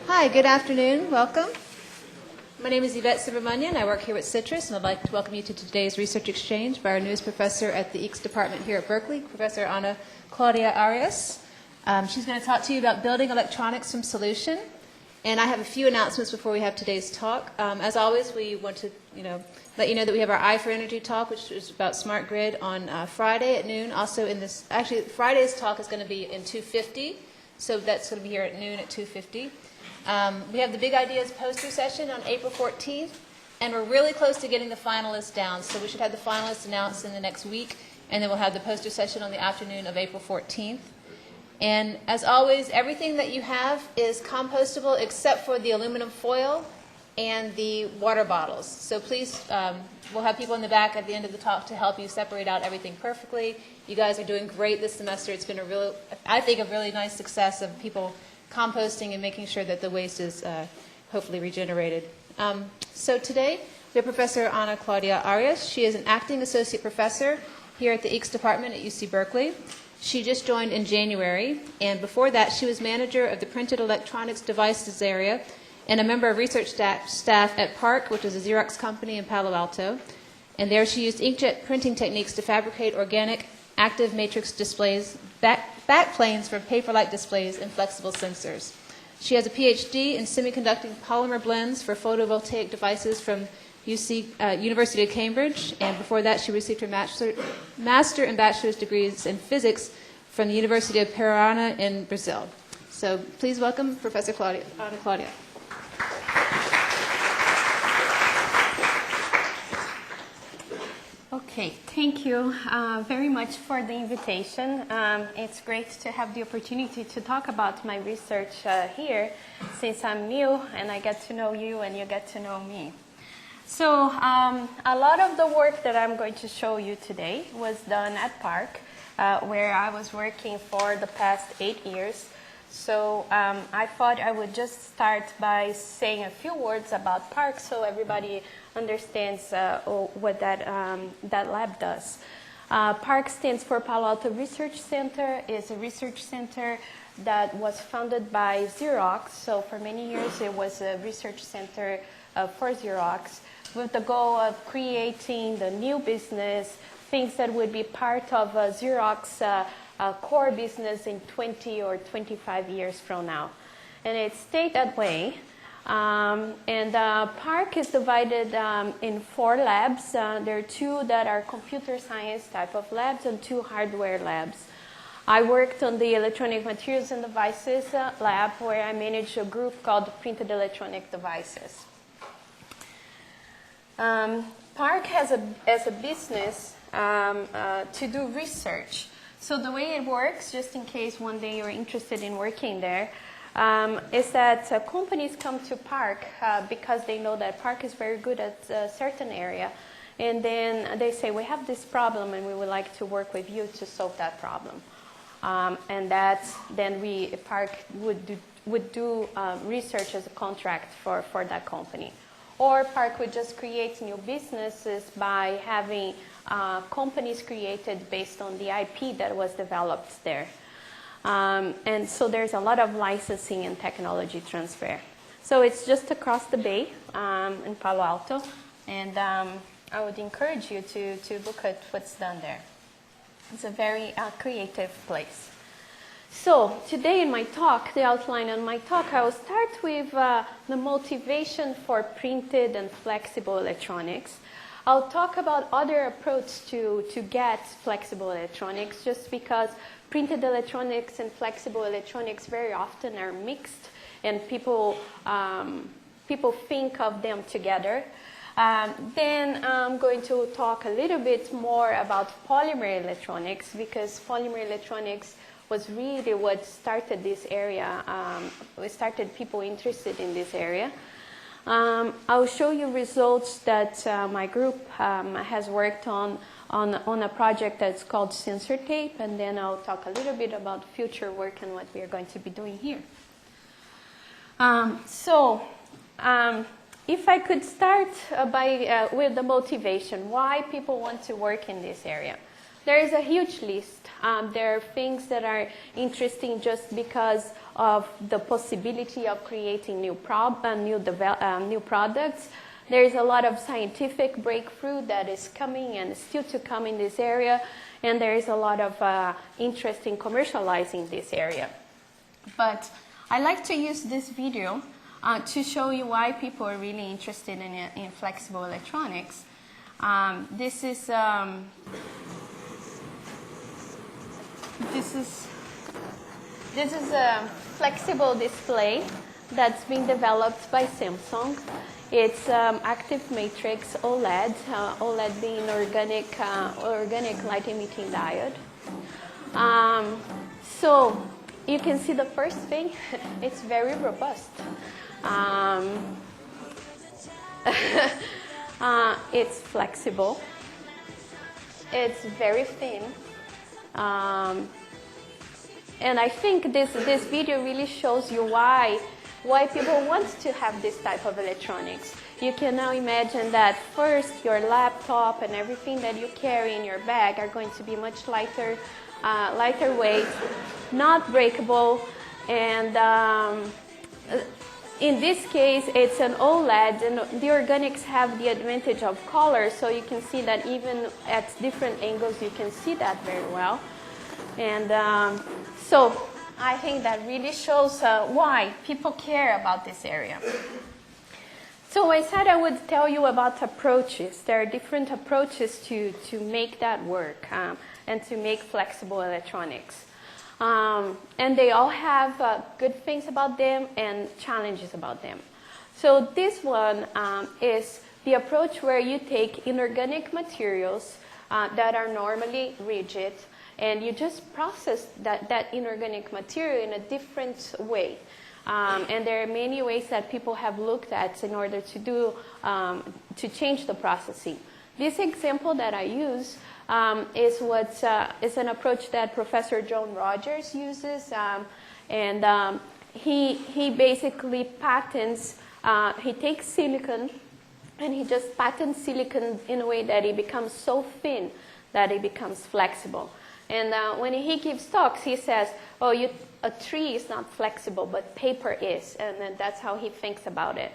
Hi, good afternoon. Welcome. My name is Yvette Subramanian. I work here at CITRIS, and I'd like to welcome you to today's research exchange by our newest professor at the EECS department here at Berkeley, Professor Ana Claudia Arias. She's going to talk to you about building electronics from solution. And I have a few announcements before we have today's talk. As always, we want to let you know that we have our Eye for Energy talk, which is about smart grid, on Friday at noon. Also, Friday's talk is going to be in 2:50, so that's going to be here at noon at 2:50. We have the Big Ideas poster session on April 14th, and we're really close to getting the finalists down. So we should have the finalists announced in the next week, and then we'll have the poster session on the afternoon of April 14th. And as always, everything that you have is compostable except for the aluminum foil and the water bottles. So please, we'll have people in the back at the end of the talk to help you separate out everything perfectly. You guys are doing great this semester. It's been I think, a really nice success of people composting and making sure that the waste is hopefully regenerated. So today, we have Professor Ana Claudia Arias. She is an acting associate professor here at the EECS department at UC Berkeley. She just joined in January, and before that, she was manager of the printed electronics devices area and a member of research staff at PARC, which is a Xerox company in Palo Alto. And there she used inkjet printing techniques to fabricate organic active matrix displays, backplanes for paper-like displays, and flexible sensors. She has a PhD in semiconducting polymer blends for photovoltaic devices from University of Cambridge, and before that she received her master and bachelor's degrees in physics from the University of Paraná in Brazil. So please welcome Professor Ana Claudia. Okay, thank you very much for the invitation. It's great to have the opportunity to talk about my research here, since I'm new and I get to know you and you get to know me. So a lot of the work that I'm going to show you today was done at PARC, where I was working for the past 8 years. So I thought I would just start by saying a few words about PARC so everybody understands what that lab does. PARC stands for Palo Alto Research Center. It's a research center that was founded by Xerox. So for many years it was a research center for Xerox, with the goal of creating the new business, things that would be part of Xerox core business in 20 or 25 years from now. And it stayed that way. PARC is divided in 4 labs. There are 2 that are computer science type of labs and 2 hardware labs. I worked on the electronic materials and devices lab, where I managed a group called Printed Electronic Devices. PARC has as a business to do research. So the way it works, just in case one day you're interested in working there, is that companies come to PARC because they know that PARC is very good at a certain area. And then they say, we have this problem and we would like to work with you to solve that problem. And then PARC would do research as a contract for that company. Or PARC would just create new businesses by having companies created based on the IP that was developed there. And so there's a lot of licensing and technology transfer. So it's just across the bay in Palo Alto. And I would encourage you to look at what's done there. It's a very creative place. So today in my talk, the outline on my talk, I will start with the motivation for printed and flexible electronics. I'll talk about other approaches to get flexible electronics, just because printed electronics and flexible electronics very often are mixed, and people think of them together. Then I'm going to talk a little bit more about polymer electronics, because polymer electronics was really what started this area. We started people interested in this area. I'll show you results that my group has worked on a project that's called sensor tape, and then I'll talk a little bit about future work and what we are going to be doing here. If I could start with the motivation, why people want to work in this area. There is a huge list. There are things that are interesting just because of the possibility of creating new products. There is a lot of scientific breakthrough that is coming and still to come in this area, and there is a lot of interest in commercializing this area. But I like to use this video to show you why people are really interested in flexible electronics. This is a flexible display that's been developed by Samsung. It's active matrix OLED, OLED being organic light emitting diode. So you can see the first thing, it's very robust. It's flexible. It's very thin. And I think this video really shows you why people want to have this type of electronics. You can now imagine that first your laptop and everything that you carry in your bag are going to be much lighter weight, not breakable, and in this case it's an OLED, and the organics have the advantage of color, so you can see that even at different angles you can see that very well. And so I think that really shows why people care about this area. So I said I would tell you about approaches. There are different approaches to make that work and to make flexible electronics. And they all have good things about them and challenges about them. So this one is the approach where you take inorganic materials that are normally rigid, and you just process that inorganic material in a different way. And there are many ways that people have looked at in order to change the processing. This example that I use is an approach that Professor John Rogers uses, and he basically patents. He takes silicon, and he just patents silicon in a way that it becomes so thin that it becomes flexible. And when he gives talks, he says, "Oh, a tree is not flexible, but paper is," and then that's how he thinks about it.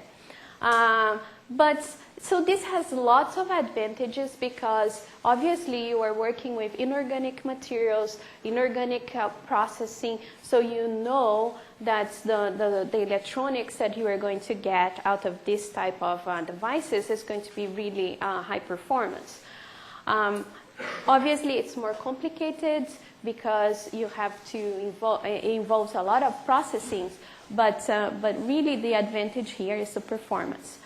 So this has lots of advantages because obviously you are working with inorganic materials, inorganic processing, so you know that the electronics that you are going to get out of this type of devices is going to be really high performance. Obviously it's more complicated because you have to it involves a lot of processing, but really the advantage here is the performance.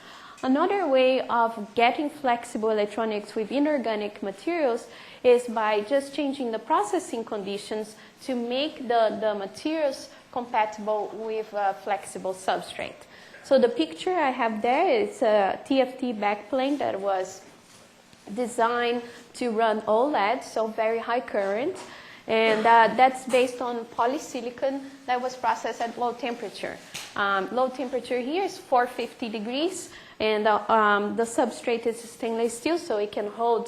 Another way of getting flexible electronics with inorganic materials is by just changing the processing conditions to make the materials compatible with a flexible substrate. So the picture I have there is a TFT backplane that was designed to run OLED, so very high current, and that's based on polysilicon that was processed at low temperature. Low temperature here is 450 degrees, and the substrate is stainless steel, so it can hold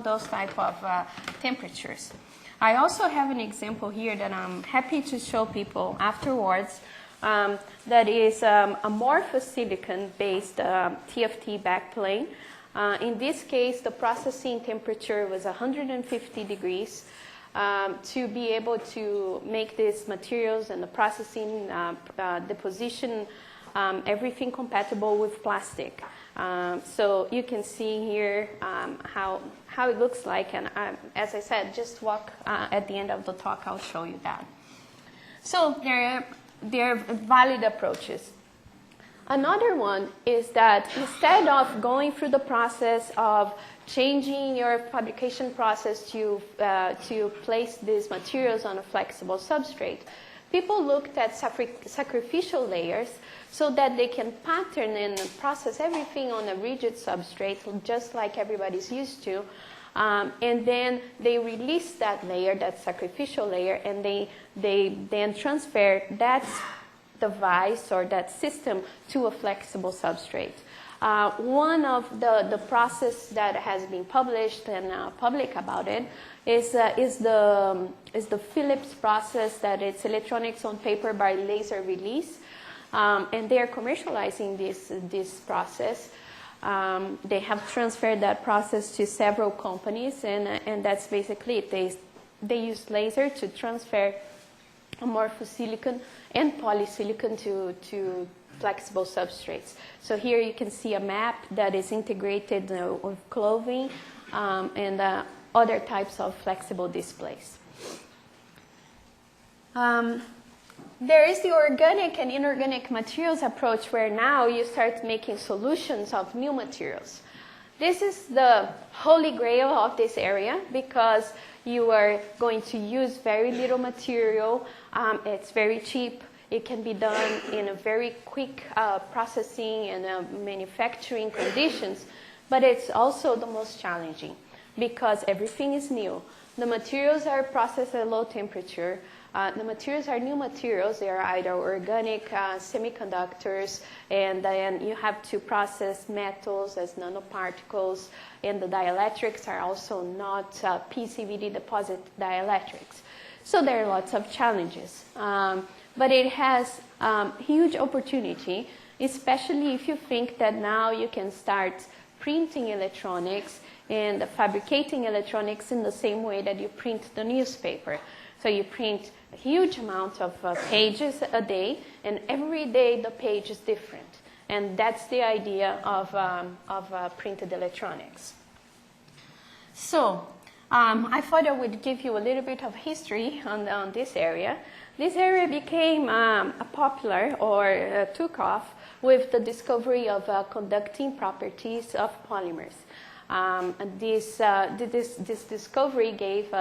those type of temperatures. I also have an example here that I'm happy to show people afterwards. That is amorphous silicon-based TFT backplane. In this case, the processing temperature was 150 degrees to be able to make these materials and the processing, deposition, everything compatible with plastic. So you can see here how it looks like, and as I said, just walk at the end of the talk, I'll show you that. So there are valid approaches. Another one is that instead of going through the process of changing your fabrication process to place these materials on a flexible substrate, people looked at sacrificial layers so that they can pattern and process everything on a rigid substrate, just like everybody's used to. And then they release that layer, that sacrificial layer, and they then transfer that device or that system to a flexible substrate. One of the process that has been published and public about it is the Philips process, that it's electronics on paper by laser release. And they are commercializing this process. They have transferred that process to several companies, and that's basically it. They use laser to transfer amorphous silicon and polysilicon to flexible substrates. So here you can see a map that is integrated with clothing and other types of flexible displays. There is the organic and inorganic materials approach, where now you start making solutions of new materials. This is the holy grail of this area, because you are going to use very little material. It's very cheap. It can be done in a very quick processing and manufacturing conditions, but it's also the most challenging because everything is new. The materials are processed at low temperature. The materials are new materials. They are either organic semiconductors, and then you have to process metals as nanoparticles, and the dielectrics are also not PCVD deposit dielectrics. So there are lots of challenges. But it has huge opportunity, especially if you think that now you can start printing electronics and fabricating electronics in the same way that you print the newspaper. So you print a huge amount of pages a day, and every day the page is different. And that's the idea of printed electronics. So I thought I would give you a little bit of history on this area. This area became popular or took off with the discovery of conducting properties of polymers. And this discovery gave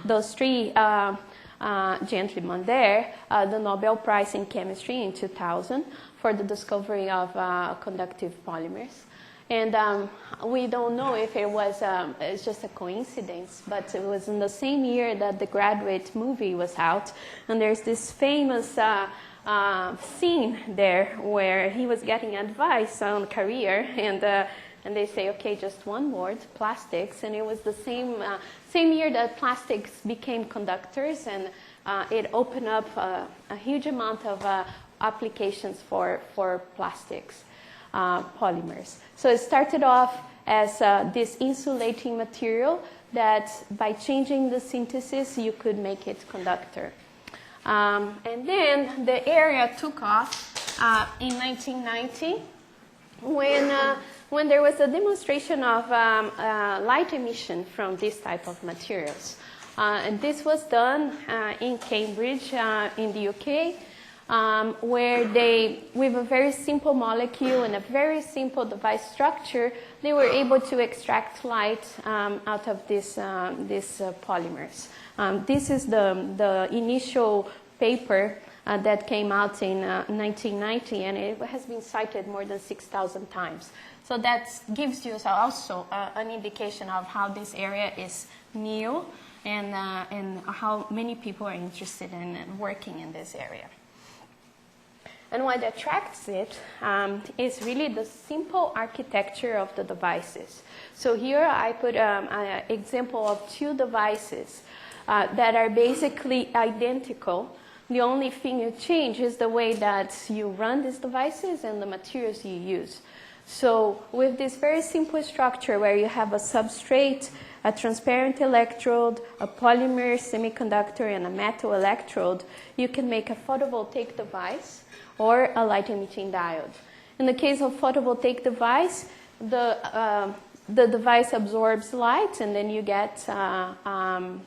those three gentlemen there the Nobel Prize in Chemistry in 2000 for the discovery of conductive polymers. And we don't know if it was it's just a coincidence, but it was in the same year that the Graduate movie was out, and there's this famous scene there where he was getting advice on career, and they say, okay, just one word, plastics, and it was the same year that plastics became conductors, and it opened up a huge amount of applications for plastics. Polymers. So it started off as this insulating material that by changing the synthesis you could make it conductor. And then the area took off in 1990 when there was a demonstration of light emission from this type of materials. And this was done in Cambridge in the UK. Where they, with a very simple molecule and a very simple device structure, they were able to extract light out of these polymers. This is the initial paper that came out in 1990, and it has been cited more than 6,000 times. So that gives you also an indication of how this area is new and how many people are interested in working in this area. And what attracts it is really the simple architecture of the devices. So here I put an example of two devices that are basically identical. The only thing you change is the way that you run these devices and the materials you use. So with this very simple structure where you have a substrate, a transparent electrode, a polymer semiconductor, and a metal electrode, you can make a photovoltaic device or a light-emitting diode. In the case of photovoltaic device, the device absorbs light, and then you get an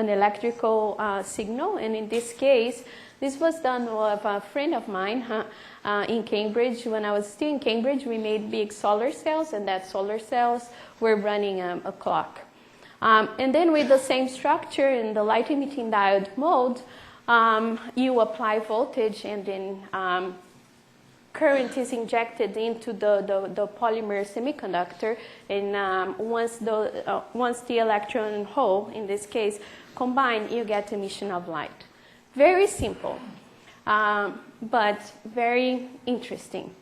electrical signal. And in this case, this was done with a friend of mine in Cambridge. When I was still in Cambridge, we made big solar cells, and that solar cells were running a clock. And then with the same structure in the light-emitting diode mode, you apply voltage, and then current is injected into the polymer semiconductor, and once the electron and hole, in this case, combine, you get emission of light. Very simple, but very interesting.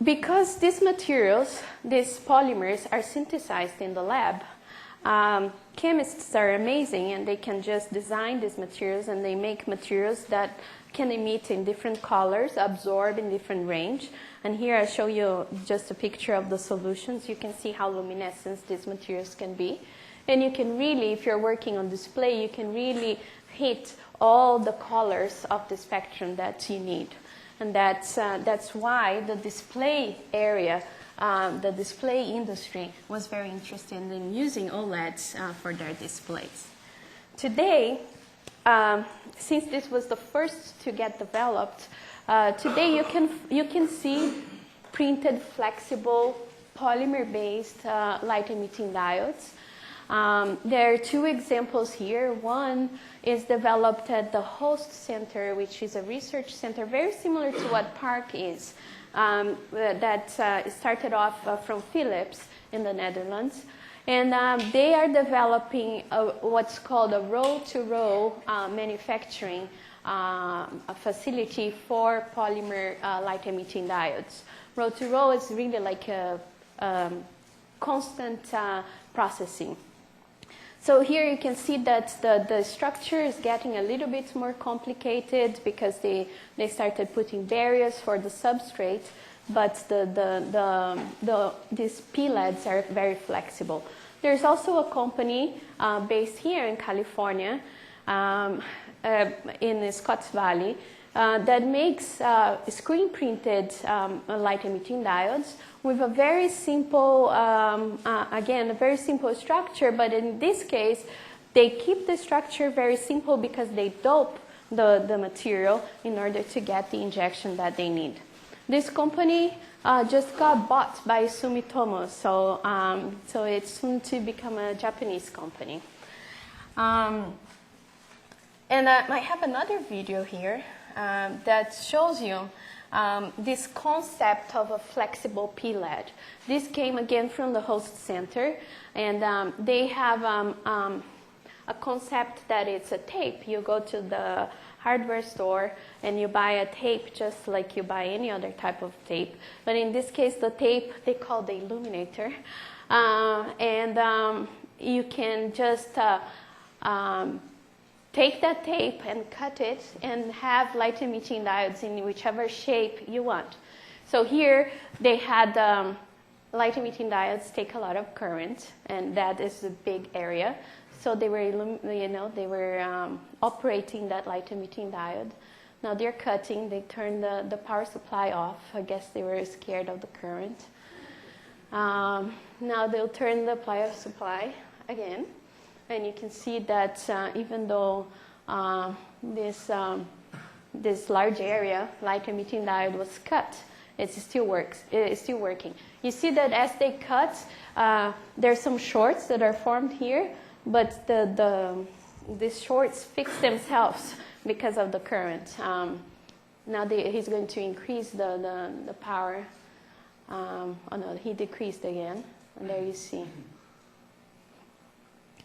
because these materials, these polymers, are synthesized in the lab, chemists are amazing, and they can just design these materials, and they make materials that can emit in different colors, absorb in different range. And here I show you just a picture of the solutions. You can see how luminescent these materials can be. And you can really, if you're working on display, you can really hit all the colors of the spectrum that you need. And that's why the display area, the display industry was very interested in using OLEDs for their displays. Today, since this was the first to get developed, today you can see printed flexible polymer-based light-emitting diodes. There are two examples here. One is developed at the Host Center, which is a research center very similar to what PARC is, that started off from Philips in the Netherlands. And they are developing what's called a row-to-row manufacturing facility for polymer light-emitting diodes. Row-to-row is really like a constant processing. So here you can see that the structure is getting a little bit more complicated because they started putting barriers for the substrate, but these PLEDs are very flexible. There's also a company based here in California, in Scotts Valley, that makes screen-printed light-emitting diodes with a very simple, again, a very simple structure, but in this case, they keep the structure very simple because they dope the material in order to get the injection that they need. This company just got bought by Sumitomo, so it's soon to become a Japanese company. And I have another video here that shows you this concept of a flexible PLED. This came again from the Host Center, and they have a concept that it's a tape. You go to the hardware store and you buy a tape just like you buy any other type of tape. But in this case, the tape they call the illuminator. And you can just take that tape and cut it and have light-emitting diodes in whichever shape you want. So here they had light-emitting diodes take a lot of current, and that is a big area. So they were, operating that light-emitting diode. Now they're cutting. They turned the power supply off. I guess they were scared of the current. Now they'll turn the power supply again. And you can see that even though this large area, light-emitting diode, was cut, it still works. It's still working. You see that as they cut, there's some shorts that are formed here, but these shorts fix themselves because of the current. Now he's going to increase the power. Oh no, he decreased again, and there you see.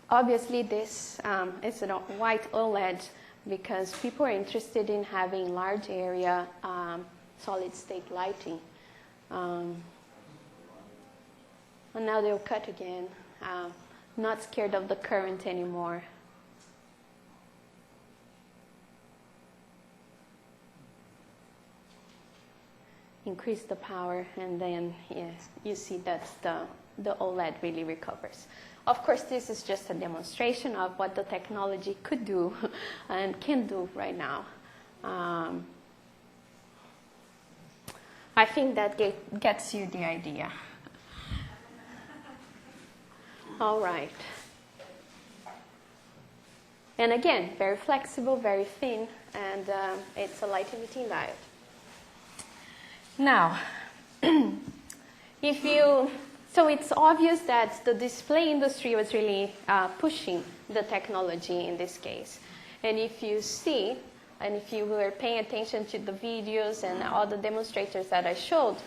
Obviously, this is a white OLED because people are interested in having large area solid-state lighting. And now they'll cut again, not scared of the current anymore. Increase the power, and then yes, you see that the OLED really recovers. Of course, this is just a demonstration of what the technology could do and can do right now. I think that gets you the idea. All right. And again, very flexible, very thin, and it's a light-emitting diode. Now, so it's obvious that the display industry was really pushing the technology in this case. And if you see, and if you were paying attention to the videos and all the demonstrators that I showed,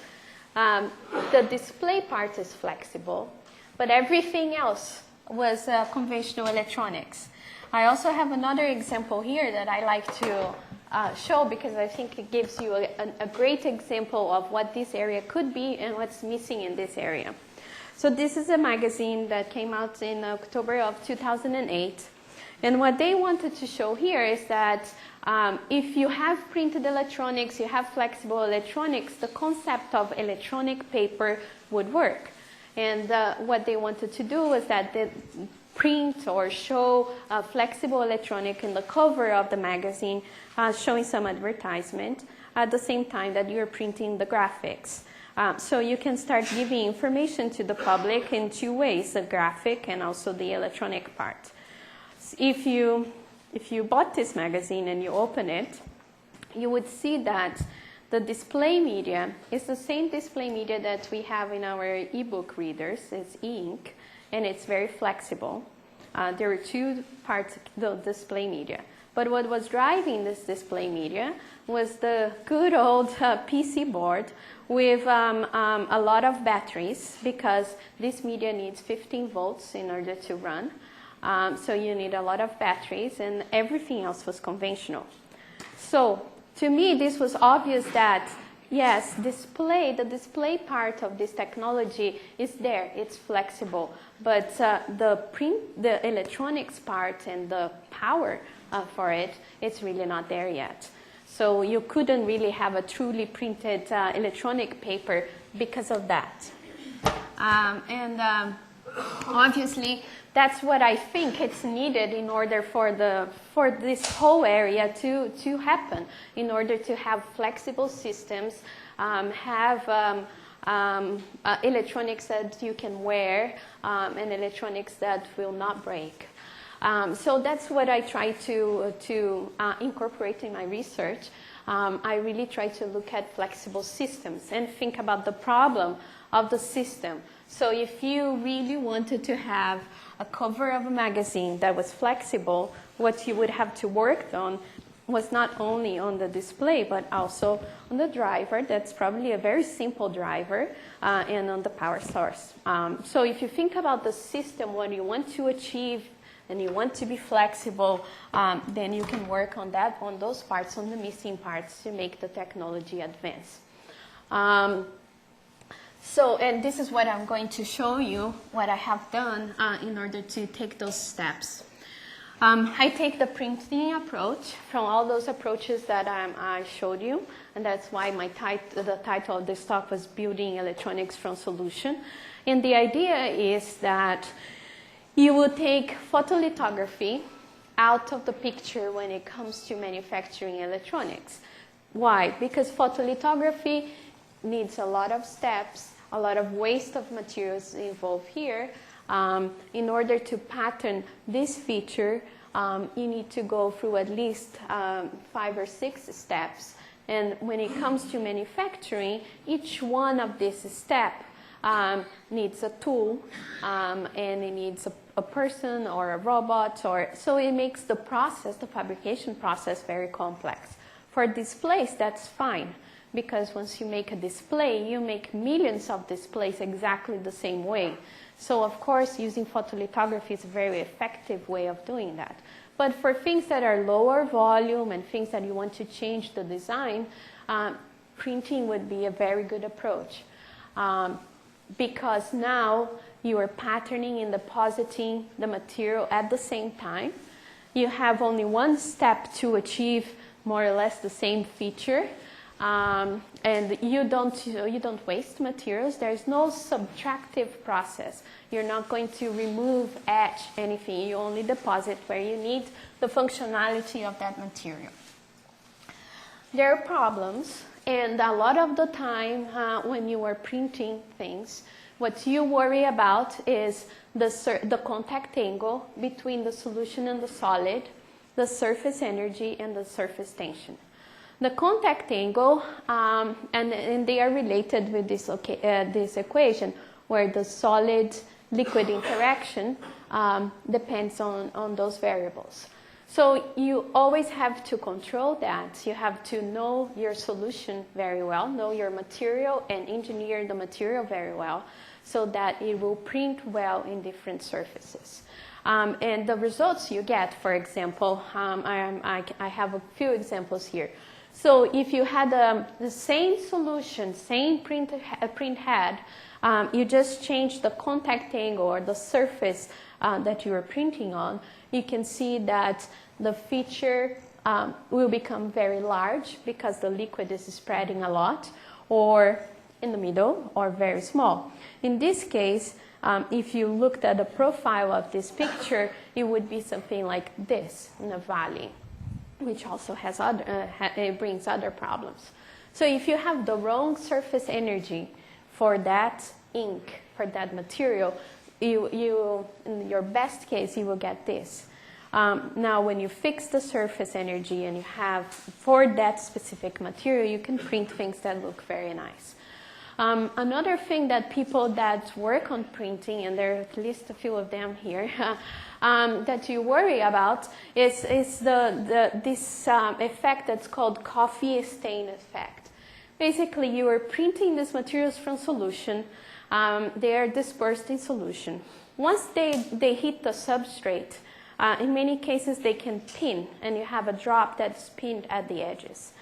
the display part is flexible, but everything else was conventional electronics. I also have another example here that I like to show because I think it gives you a great example of what this area could be and what's missing in this area. So this is a magazine that came out in October of 2008. And what they wanted to show here is that if you have printed electronics, you have flexible electronics, the concept of electronic paper would work. And what they wanted to do was that they print or show a flexible electronic in the cover of the magazine, showing some advertisement at the same time that you're printing the graphics. So you can start giving information to the public in two ways, the graphic and also the electronic part. If you bought this magazine and you open it, you would see that the display media is the same display media that we have in our ebook readers. It's e-ink, and it's very flexible. There are two parts of the display media. But what was driving this display media was the good old PC board with a lot of batteries, because this media needs 15 volts in order to run. So you need a lot of batteries, and everything else was conventional. So to me, this was obvious that, yes, the display part of this technology is there. It's flexible. But the electronics part and the power for it, it's really not there yet. So you couldn't really have a truly printed electronic paper because of that. Obviously, that's what I think it's needed in order for this whole area to happen, in order to have flexible systems, have electronics that you can wear, and electronics that will not break. So that's what I try to incorporate in my research. I really try to look at flexible systems and think about the problem of the system. So if you really wanted to have a cover of a magazine that was flexible, what you would have to work on was not only on the display, but also on the driver. That's probably a very simple driver, and on the power source. So if you think about the system, what you want to achieve, and you want to be flexible, then you can work on that, on those parts, on the missing parts, to make the technology advance. And this is what I'm going to show you, what I have done in order to take those steps. I take the printing approach from all those approaches that I showed you, and that's why the title of this talk was Building Electronics from Solution. And the idea is that you will take photolithography out of the picture when it comes to manufacturing electronics. Why? Because photolithography needs a lot of steps, a lot of waste of materials involved here. In order to pattern this feature, you need to go through at least 5 or 6 steps. And when it comes to manufacturing, each one of these steps needs a tool, and it needs a person or a robot, so it makes the process, the fabrication process, very complex. For displays, that's fine, because once you make a display, you make millions of displays exactly the same way. So of course, using photolithography is a very effective way of doing that. But for things that are lower volume and things that you want to change the design, printing would be a very good approach. Because now you are patterning and depositing the material at the same time. You have only one step to achieve more or less the same feature. And you don't waste materials. There's no subtractive process. You're not going to remove, etch, anything. You only deposit where you need the functionality of that material. There are problems, and a lot of the time when you are printing things, what you worry about is the contact angle between the solution and the solid, the surface energy, and the surface tension. The contact angle, and they are related with this equation, where the solid-liquid interaction depends on those variables. So you always have to control that. You have to know your solution very well, know your material, and engineer the material very well, so that it will print well in different surfaces. And the results you get, for example, I have a few examples here. So if you had the same solution, same print head, you just change the contact angle or the surface that you are printing on, you can see that the feature will become very large because the liquid is spreading a lot, or in the middle, or very small. In this case, if you looked at the profile of this picture, it would be something like this in a valley, which also has it brings other problems. So if you have the wrong surface energy for that ink, for that material, you in your best case, you will get this. Now, when you fix the surface energy and you have, for that specific material, you can print things that look very nice. Another thing that people that work on printing, and there are at least a few of them here, that you worry about is this effect that's called coffee stain effect. Basically, you are printing these materials from solution. They are dispersed in solution. Once they hit the substrate, in many cases they can pin, and you have a drop that's pinned at the edges.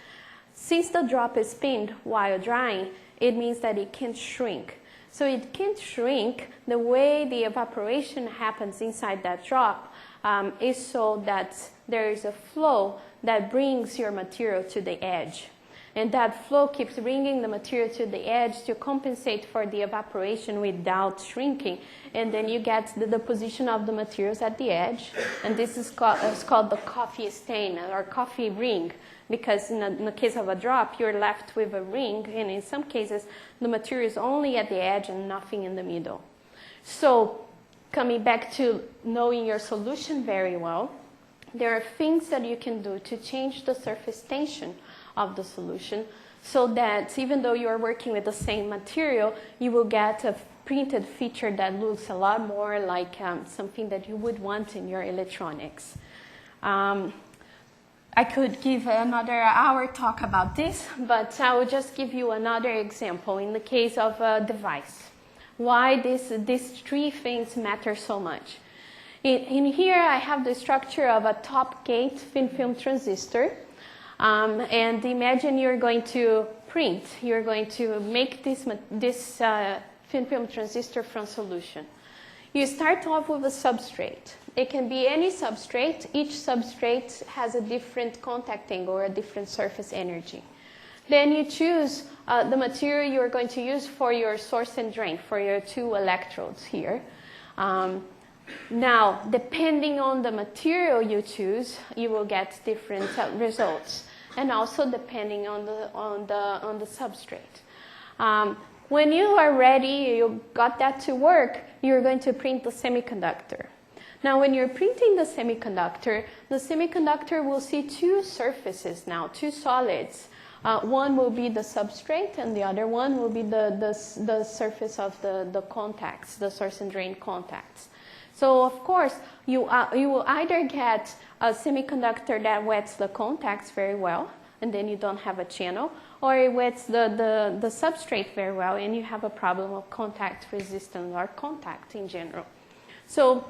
Since the drop is pinned while drying, it means that it can't shrink. So it can't shrink. The way the evaporation happens inside that drop is so that there is a flow that brings your material to the edge. And that flow keeps bringing the material to the edge to compensate for the evaporation without shrinking. And then you get the deposition of the materials at the edge. And this is called the coffee stain or coffee ring, because in the case of a drop, you're left with a ring. And in some cases, the material is only at the edge and nothing in the middle. So coming back to knowing your solution very well, there are things that you can do to change the surface tension of the solution, so that even though you're working with the same material, you will get a printed feature that looks a lot more like something that you would want in your electronics. I could give another hour talk about this, but I will just give you another example in the case of a device. Why these three things matter so much. In here, I have the structure of a top gate thin film transistor. And imagine you're going to print. You're going to make this thin film transistor from solution. You start off with a substrate. It can be any substrate. Each substrate has a different contact angle or a different surface energy. Then you choose the material you're going to use for your source and drain, for your two electrodes here. Now, depending on the material you choose, you will get different results, and also depending on the substrate. When you are ready, you got that to work, you're going to print the semiconductor. Now, when you're printing the semiconductor will see two surfaces now, two solids. One will be the substrate, and the other one will be the surface of the contacts, the source and drain contacts. So, of course, you will either get a semiconductor that wets the contacts very well, and then you don't have a channel, or it wets the substrate very well, and you have a problem of contact resistance or contact in general. So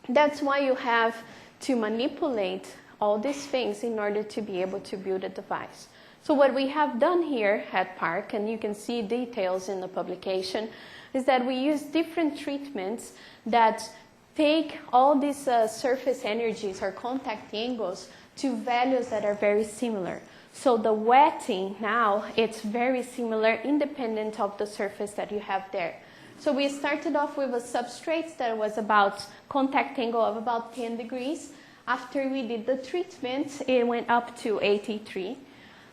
that's why you have to manipulate all these things in order to be able to build a device. So what we have done here at Park, and you can see details in the publication, is that we use different treatments that take all these surface energies or contact angles to values that are very similar. So the wetting now, it's very similar independent of the surface that you have there. So we started off with a substrate that was about contact angle of about 10 degrees. After we did the treatment, it went up to 83.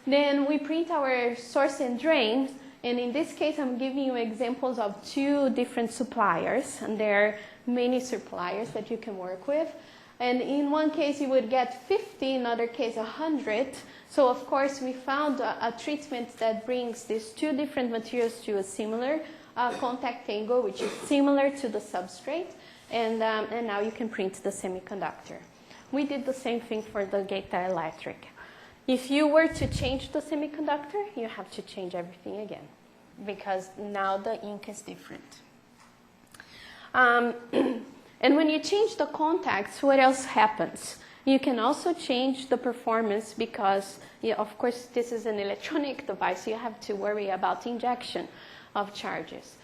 Then we print our source and drain, and in this case I'm giving you examples of two different suppliers, and there are many suppliers that you can work with. And in one case you would get 50, in another case 100. So of course we found a treatment that brings these two different materials to a similar contact angle, which is similar to the substrate, and now you can print the semiconductor. We did the same thing for the gate dielectric. If you were to change the semiconductor, you have to change everything again, because now the ink is different. And when you change the contacts, what else happens? You can also change the performance because, of course, this is an electronic device. So you have to worry about injection of charges.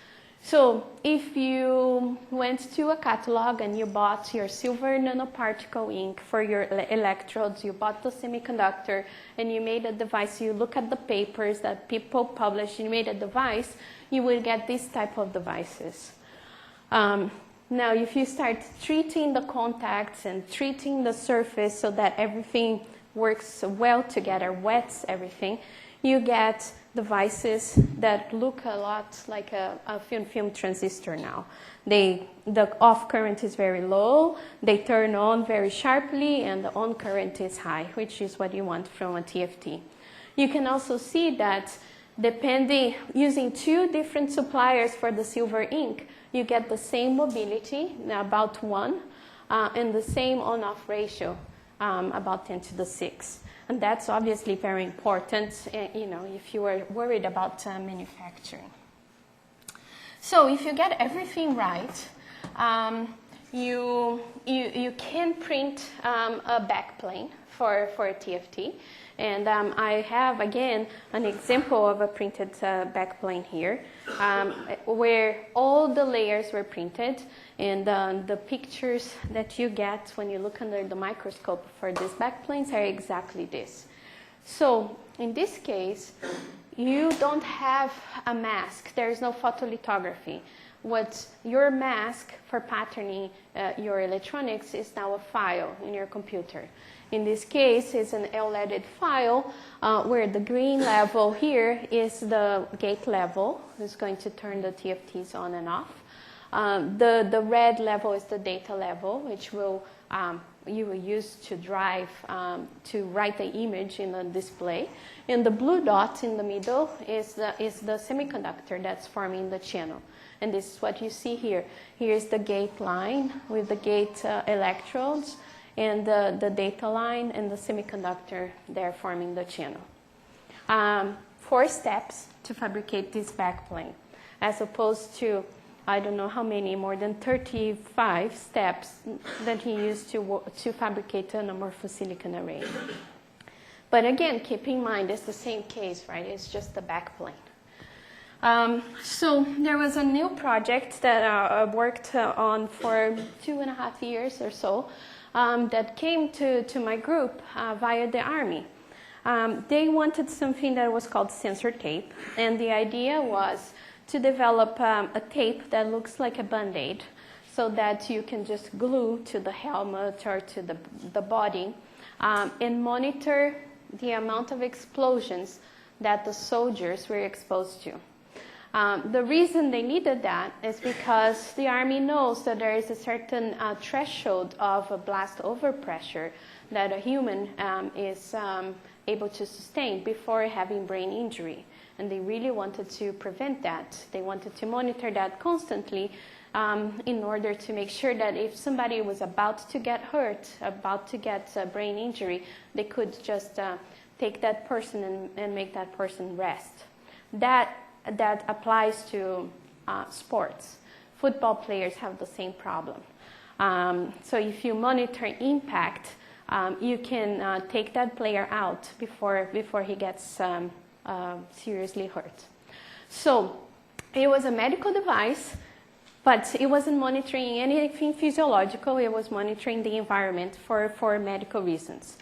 So if you went to a catalog and you bought your silver nanoparticle ink for your electrodes, you bought the semiconductor, and you made a device, you look at the papers that people publish, you made a device, you will get this type of devices. Now, if you start treating the contacts and treating the surface so that everything works well together, wets everything, you get devices that look a lot like a film transistor now. The off current is very low, they turn on very sharply, and the on current is high, which is what you want from a TFT. You can also see that using 2 different suppliers for the silver ink, you get the same mobility, about 1, and the same on-off ratio, about 10 to the 6. And that's obviously very important, if you are worried about manufacturing. So if you get everything right, you can print a backplane for a TFT. And I have, again, an example of a printed backplane here, where all the layers were printed. And the pictures that you get when you look under the microscope for these backplanes are exactly this. So in this case, you don't have a mask. There is no photolithography. What your mask for patterning your electronics is now a file in your computer. In this case, it's an LED file where the green level here is the gate level. It's going to turn the TFTs on and off. The red level is the data level, which you will use to drive, to write the image in the display. And the blue dot in the middle is the semiconductor that's forming the channel. And this is what you see here. Here's the gate line with the gate electrodes, and the data line and the semiconductor there forming the channel. 4 steps to fabricate this backplane, as opposed to, I don't know how many, more than 35 steps that he used to fabricate an amorphous silicon array. But again, keep in mind, it's the same case, right? It's just the backplane. So there was a new project that I worked on for 2.5 years or so, that came to my group via the Army. They wanted something that was called sensor tape, and the idea was to develop a tape that looks like a Band-Aid, so that you can just glue to the helmet or to the body, and monitor the amount of explosions that the soldiers were exposed to. The reason they needed that is because the Army knows that there is a certain threshold of blast overpressure that a human is able to sustain before having brain injury. And they really wanted to prevent that. They wanted to monitor that constantly in order to make sure that if somebody was about to get hurt, about to get a brain injury, they could just take that person and make that person rest. That applies to sports. Football players have the same problem. So if you monitor impact, you can take that player out before he gets seriously hurt. So it was a medical device, but it wasn't monitoring anything physiological. It was monitoring the environment for medical reasons.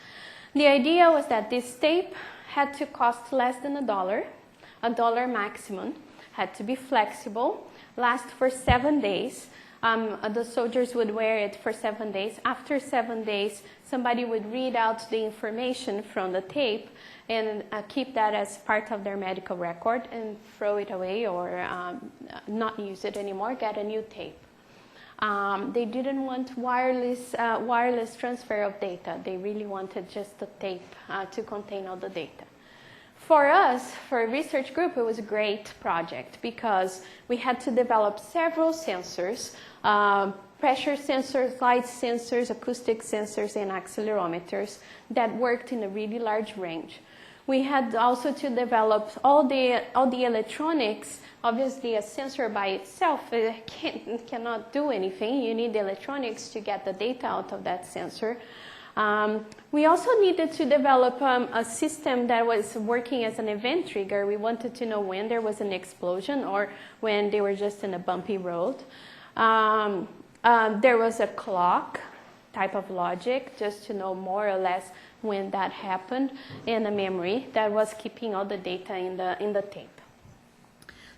The idea was that this tape had to cost less than $1 maximum, had to be flexible, last for 7 days. The soldiers would wear it for 7 days. After 7 days, somebody would read out the information from the tape and keep that as part of their medical record and throw it away or not use it anymore, get a new tape. They didn't want wireless transfer of data. They really wanted just the tape to contain all the data. For us, for a research group, it was a great project because we had to develop several sensors, pressure sensors, light sensors, acoustic sensors, and accelerometers that worked in a really large range. We had also to develop all the electronics. Obviously, a sensor by itself cannot do anything. You need the electronics to get the data out of that sensor. We also needed to develop a system that was working as an event trigger. We wanted to know when there was an explosion or when they were just in a bumpy road. There was a clock type of logic just to know more or less when that happened, and a memory that was keeping all the data in the tape.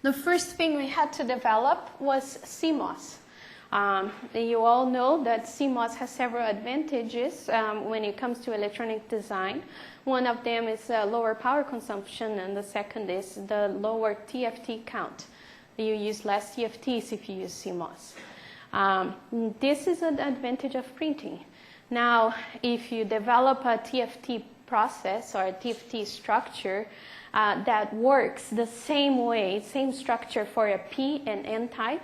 The first thing we had to develop was CMOS. You all know that CMOS has several advantages when it comes to electronic design. One of them is lower power consumption, and the second is the lower TFT count. You use less TFTs if you use CMOS. This is an advantage of printing. Now, if you develop a TFT process or a TFT structure that works the same way, same structure for a P and N type,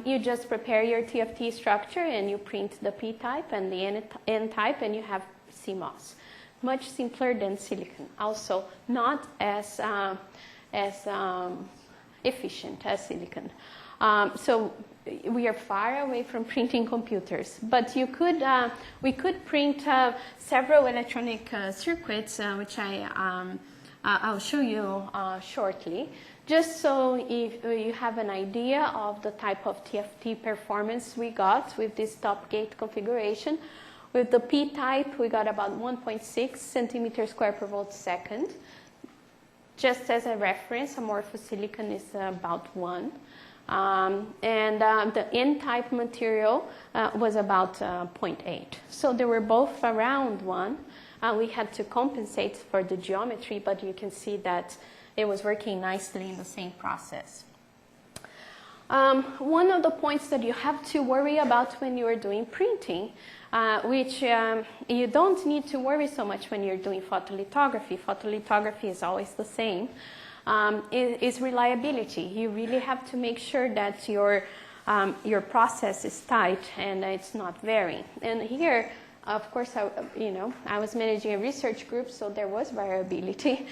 you just prepare your TFT structure and you print the P type and the N type, and you have CMOS. Much simpler than silicon. Also, not as efficient as silicon. So we are far away from printing computers, but we could print several electronic circuits, which I'll show you shortly, just so if you have an idea of the type of TFT performance we got with this top gate configuration. With the P type, we got about 1.6 centimeters square per volt second. Just as a reference, amorphous silicon is about 1. The N-type material was about 0.8. So they were both around 1. We had to compensate for the geometry, but you can see that it was working nicely in the same process. One of the points that you have to worry about when you are doing printing, which you don't need to worry so much when you're doing photolithography. Photolithography is always the same. Is reliability. You really have to make sure that your process is tight and it's not varying. And here, of course, I was managing a research group, so there was variability.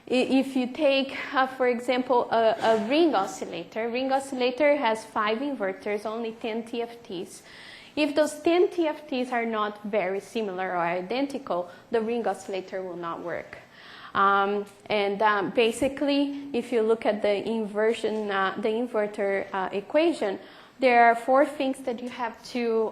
If you take, for example, a ring oscillator has 5 inverters, only 10 TFTs. If those 10 TFTs are not very similar or identical, the ring oscillator will not work. Basically, if you look at the inverter equation, there are 4 things that you have to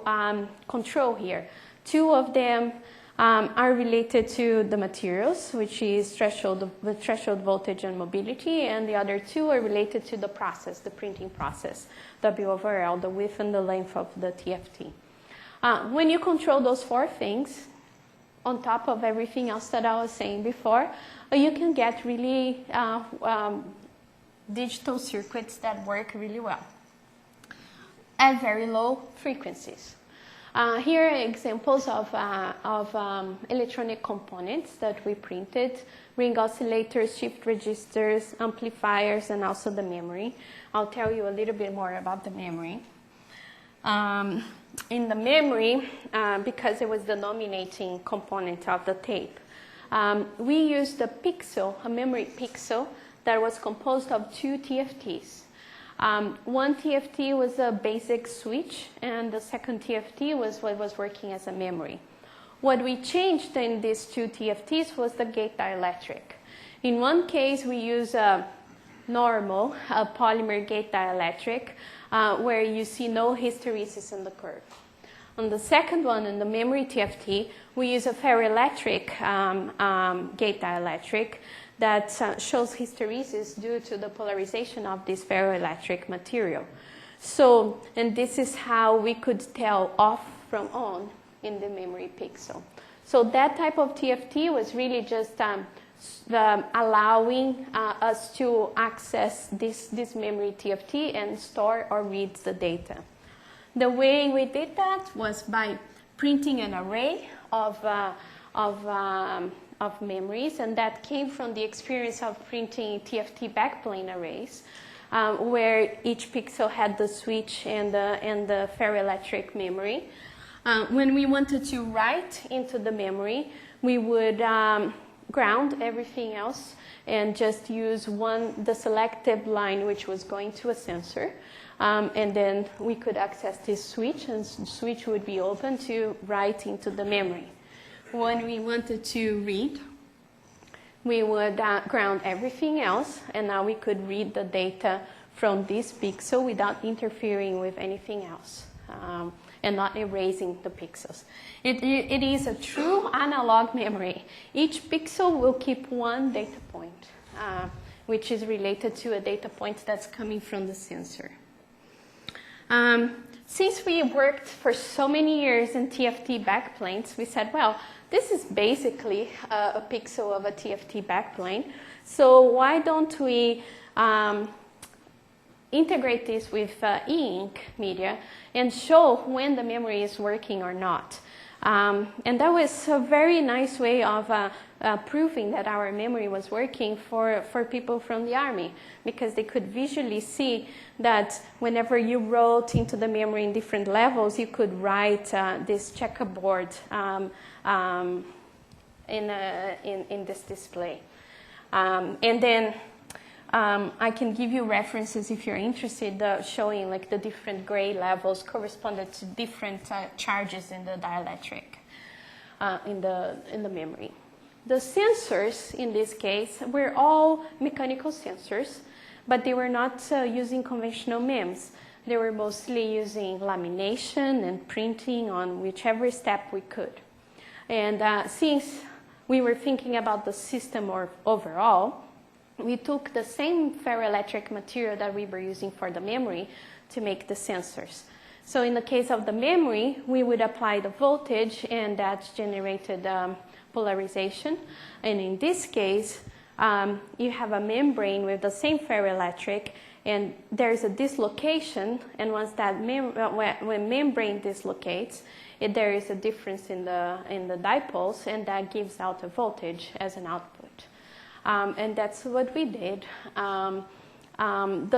control here. 2 of them are related to the materials, which is the threshold voltage and mobility, and the other 2 are related to the process, the printing process, W over L, the width and the length of the TFT. When you control those 4 things, on top of everything else that I was saying before, you can get really digital circuits that work really well at very low frequencies. Here are examples of electronic components that we printed: ring oscillators, shift registers, amplifiers, and also the memory. I'll tell you a little bit more about the memory. In the memory, because it was the dominating component of the tape, we used a memory pixel that was composed of 2 TFTs. One TFT was a basic switch, and the second TFT was what was working as a memory. What we changed in these 2 TFTs was the gate dielectric. In one case, we use a polymer gate dielectric, where you see no hysteresis in the curve. On the second one, in the memory TFT, we use a ferroelectric gate dielectric that shows hysteresis due to the polarization of this ferroelectric material. So, and this is how we could tell off from on in the memory pixel. So that type of TFT was really just allowing us to access this memory TFT and store or read the data. The way we did that was by printing an array of memories, and that came from the experience of printing TFT backplane arrays, where each pixel had the switch and the ferroelectric memory. When we wanted to write into the memory, we would ground everything else and just use the selective line which was going to a sensor. And then we could access this switch, and the switch would be open to write into the memory. When we wanted to read, we would ground everything else, and now we could read the data from this pixel without interfering with anything else, and not erasing the pixels. It is a true analog memory. Each pixel will keep one data point, which is related to a data point that's coming from the sensor. Since we worked for so many years in TFT backplanes, we said, well, this is basically a pixel of a TFT backplane. So why don't we integrate this with e-ink media and show when the memory is working or not? And that was a very nice way of proving that our memory was working for people from the Army, because they could visually see that whenever you wrote into the memory in different levels, you could write this checkerboard in this display. And then I can give you references if you're interested, showing like the different gray levels corresponded to different charges in the dielectric in the memory. The sensors in this case were all mechanical sensors, but they were not using conventional MEMS. They were mostly using lamination and printing on whichever step we could. And since we were thinking about the system overall, we took the same ferroelectric material that we were using for the memory to make the sensors. So in the case of the memory, we would apply the voltage, and that generated polarization. And in this case, you have a membrane with the same ferroelectric, and there's a dislocation, and once that when membrane dislocates, there is a difference in the dipoles, and that gives out a voltage as an output. And that's what we did. The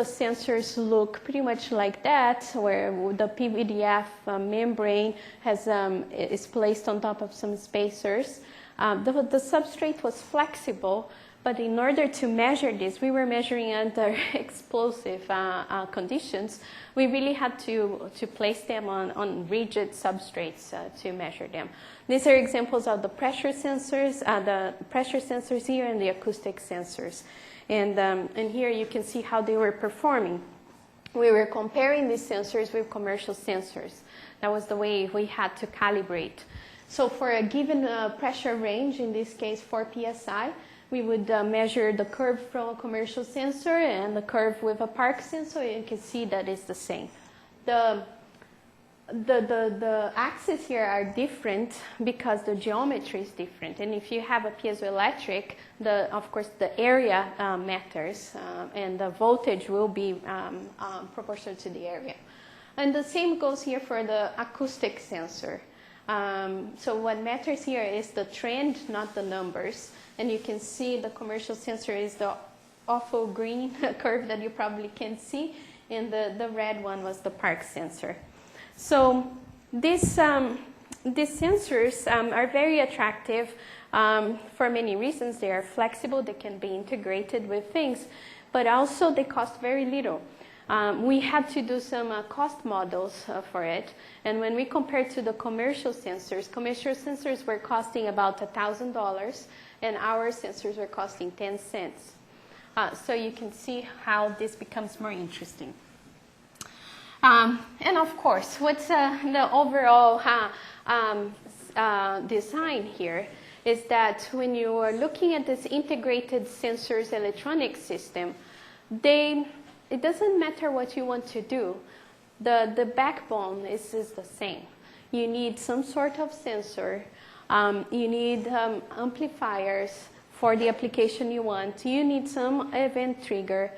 sensors look pretty much like that, where the PVDF membrane is placed on top of some spacers. The substrate was flexible, but in order to measure this, we were measuring under explosive conditions. We really had to place them on rigid substrates to measure them. These are examples of the pressure sensors here and the acoustic sensors. And here you can see how they were performing. We were comparing these sensors with commercial sensors. That was the way we had to calibrate. So for a given pressure range, in this case 4 psi, we would measure the curve from a commercial sensor and the curve with a park sensor. You can see that it's the same. The axes here are different because the geometry is different. And if you have a piezoelectric, of course the area matters, and the voltage will be proportional to the area. And the same goes here for the acoustic sensor. So what matters here is the trend, not the numbers. And you can see the commercial sensor is the awful green curve that you probably can't see, and the red one was the park sensor. So these sensors are very attractive for many reasons. They are flexible, they can be integrated with things, but also they cost very little. We had to do some cost models for it, and when we compared to the commercial sensors were costing about $1,000, and our sensors were costing 10 cents. So you can see how this becomes more interesting. And of course, what's the overall design here is that when you are looking at this integrated sensors electronic system, it doesn't matter what you want to do. The backbone is the same. You need some sort of sensor. You need amplifiers for the application you want. You need some event trigger,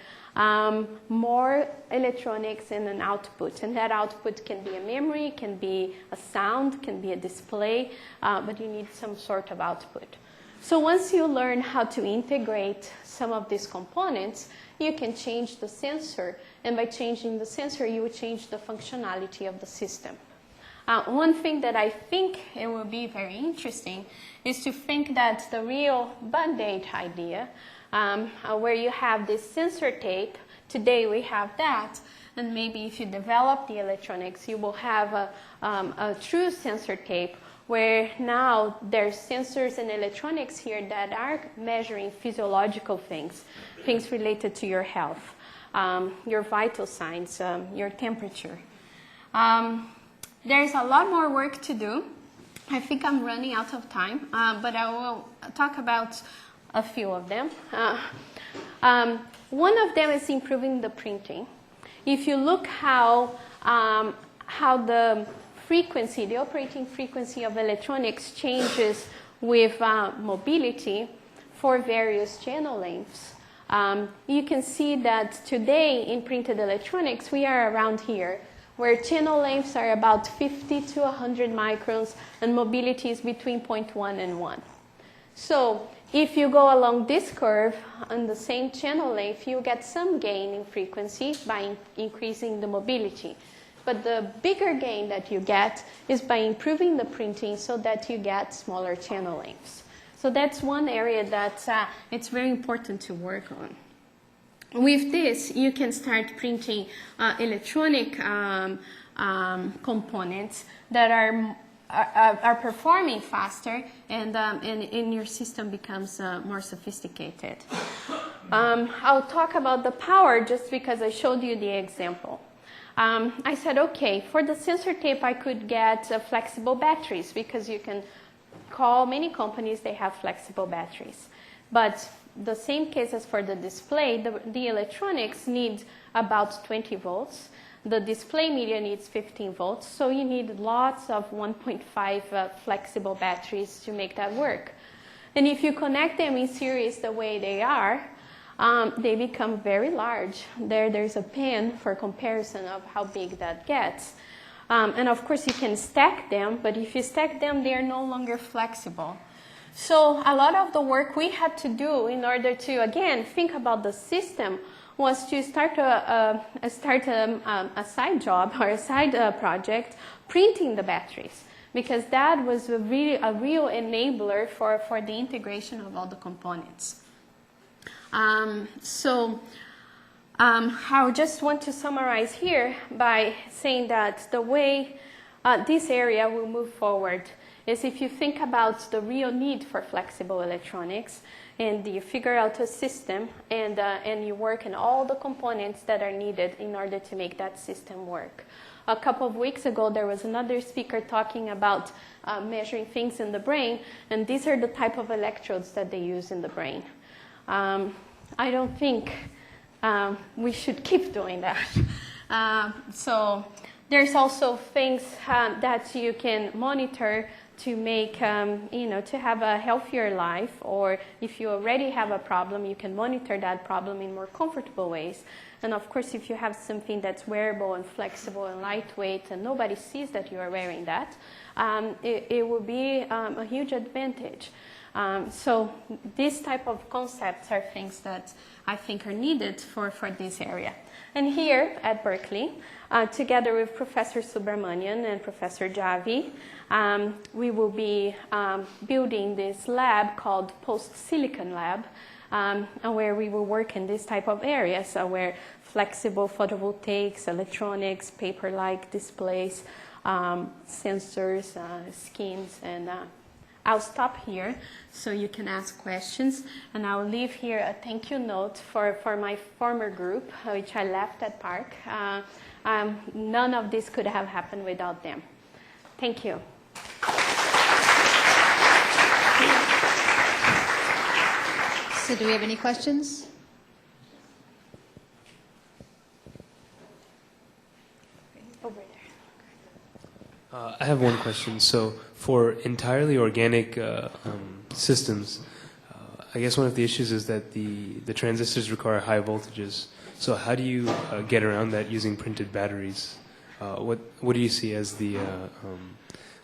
more electronics, and an output. And that output can be a memory, can be a sound, can be a display, but you need some sort of output. So once you learn how to integrate some of these components, you can change the sensor. And by changing the sensor, you would change the functionality of the system. One thing that I think it will be very interesting is to think that the real Band-Aid idea, where you have this sensor tape, today we have that, and maybe if you develop the electronics, you will have a true sensor tape where now there's sensors and electronics here that are measuring physiological things, things related to your health, your vital signs, your temperature. There's a lot more work to do. I think I'm running out of time, but I will talk about a few of them. One of them is improving the printing. If you look how the frequency, the operating frequency of electronics changes with mobility for various channel lengths, you can see that today in printed electronics we are around here, where channel lengths are about 50 to 100 microns and mobility is between 0.1 and 1. So if you go along this curve on the same channel length, you get some gain in frequency by increasing the mobility. But the bigger gain that you get is by improving the printing so that you get smaller channel lengths. So that's one area that it's very important to work on. With this, you can start printing electronic components that are performing faster, and your system becomes more sophisticated. I'll talk about the power just because I showed you the example. I said, okay, for the sensor tape, I could get flexible batteries because you can call many companies, they have flexible batteries. But the same case as for the display, the electronics need about 20 volts. The display media needs 15 volts, so you need lots of 1.5 flexible batteries to make that work. And if you connect them in series the way they are, they become very large. There's a pen for comparison of how big that gets. And of course you can stack them, but if you stack them, they are no longer flexible. So a lot of the work we had to do in order to, again, think about the system was to start a side job or a side project printing the batteries, because that was a real enabler for the integration of all the components. I just want to summarize here by saying that the way this area will move forward is if you think about the real need for flexible electronics and you figure out a system and you work in all the components that are needed in order to make that system work. A couple of weeks ago, there was another speaker talking about measuring things in the brain, and these are the type of electrodes that they use in the brain. I don't think we should keep doing that. So there's also things that you can monitor to make, to have a healthier life, or if you already have a problem, you can monitor that problem in more comfortable ways. And of course, if you have something that's wearable and flexible and lightweight and nobody sees that you are wearing that, it will be a huge advantage. So these type of concepts are things that I think are needed for this area. And here at Berkeley, together with Professor Subramanian and Professor Javi, we will be building this lab called PostSilicon Lab, where we will work in this type of areas, where flexible photovoltaics, electronics, paper-like displays, sensors, skins, and I'll stop here so you can ask questions, and I'll leave here a thank you note for my former group, which I left at Park. None of this could have happened without them. Thank you. So do we have any questions? Over there. I have one question. So for entirely organic systems, I guess one of the issues is that the transistors require high voltages. So how do you get around that using printed batteries? What do you see as the,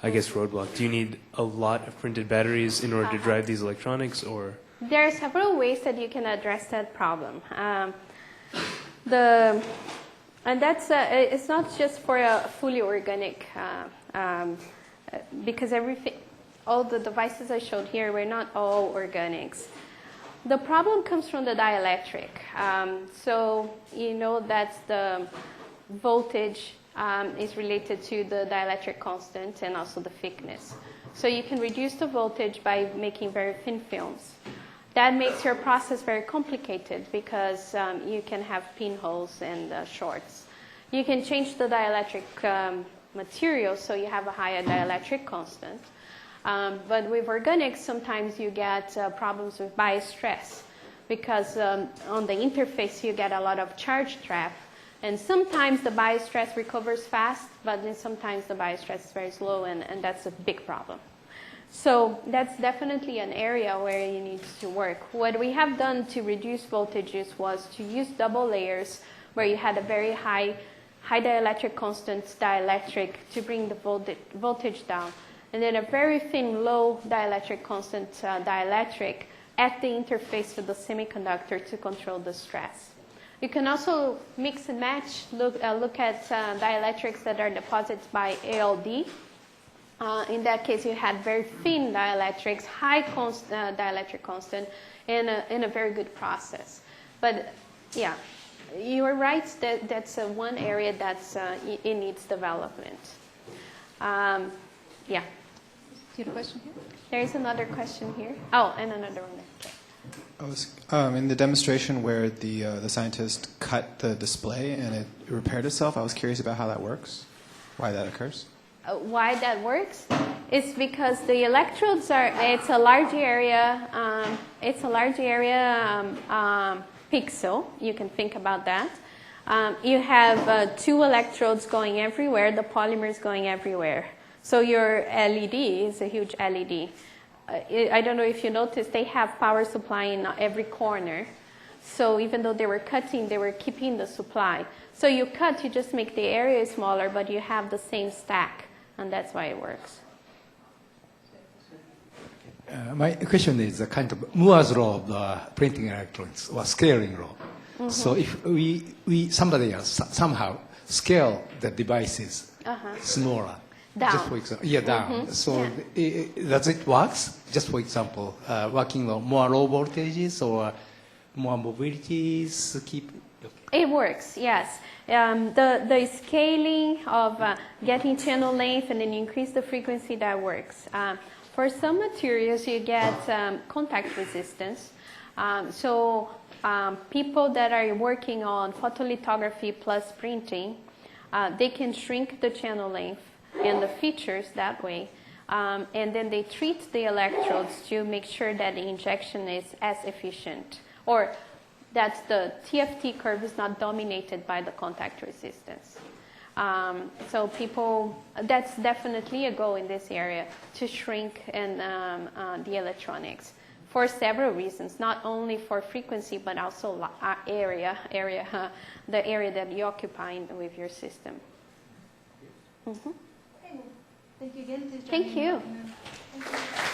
I guess, roadblock? Do you need a lot of printed batteries in order to drive these electronics, or? There are several ways that you can address that problem. And that's it's not just for a fully organic because all the devices I showed here were not all organics. The problem comes from the dielectric. So you know that the voltage is related to the dielectric constant and also the thickness. So you can reduce the voltage by making very thin films. That makes your process very complicated because you can have pinholes and shorts. You can change the dielectric material so you have a higher dielectric constant. But with organics, sometimes you get problems with bias stress because on the interface you get a lot of charge trap. And sometimes the bias stress recovers fast, but then sometimes the bias stress is very slow, and that's a big problem. So that's definitely an area where you need to work. What we have done to reduce voltages was to use double layers where you had a very high dielectric constant dielectric to bring the voltage down. And then a very thin, low dielectric constant dielectric at the interface with the semiconductor to control the stress. You can also mix and match, look at dielectrics that are deposited by ALD. In that case, you had very thin dielectrics, high dielectric constant, in a very good process. But yeah, you are right that that's one area that's it needs development. Yeah. Do you have a question here? There is another question here. Oh, and another one there. Okay. I was in the demonstration where the scientist cut the display and it repaired itself. I was curious about how that works, why that occurs. Why that works? It's because the electrodes are. It's a large area. Pixel. You can think about that. You have 2 electrodes going everywhere. The polymer is going everywhere. So your LED is a huge LED. I don't know if you noticed, they have power supply in every corner. So even though they were cutting, they were keeping the supply. So you cut, you just make the area smaller, but you have the same stack, and that's why it works. My question is a kind of Moore's law of the printing electronics, or scaling law. Mm-hmm. So if somebody else somehow scale the devices smaller, down. Just for example, down. Mm-hmm. So does it work? Just for example, working on more low voltages or more mobilities? It works, yes. The scaling of getting channel length and then increase the frequency, that works. For some materials, you get contact resistance. People that are working on photolithography plus printing, they can shrink the channel length and the features that way. And then they treat the electrodes to make sure that the injection is as efficient, or that the TFT curve is not dominated by the contact resistance. So that's definitely a goal in this area, to shrink the electronics for several reasons, not only for frequency, but also the area that you occupy with your system. Mm-hmm. Thank you again. Thank you. Thank you.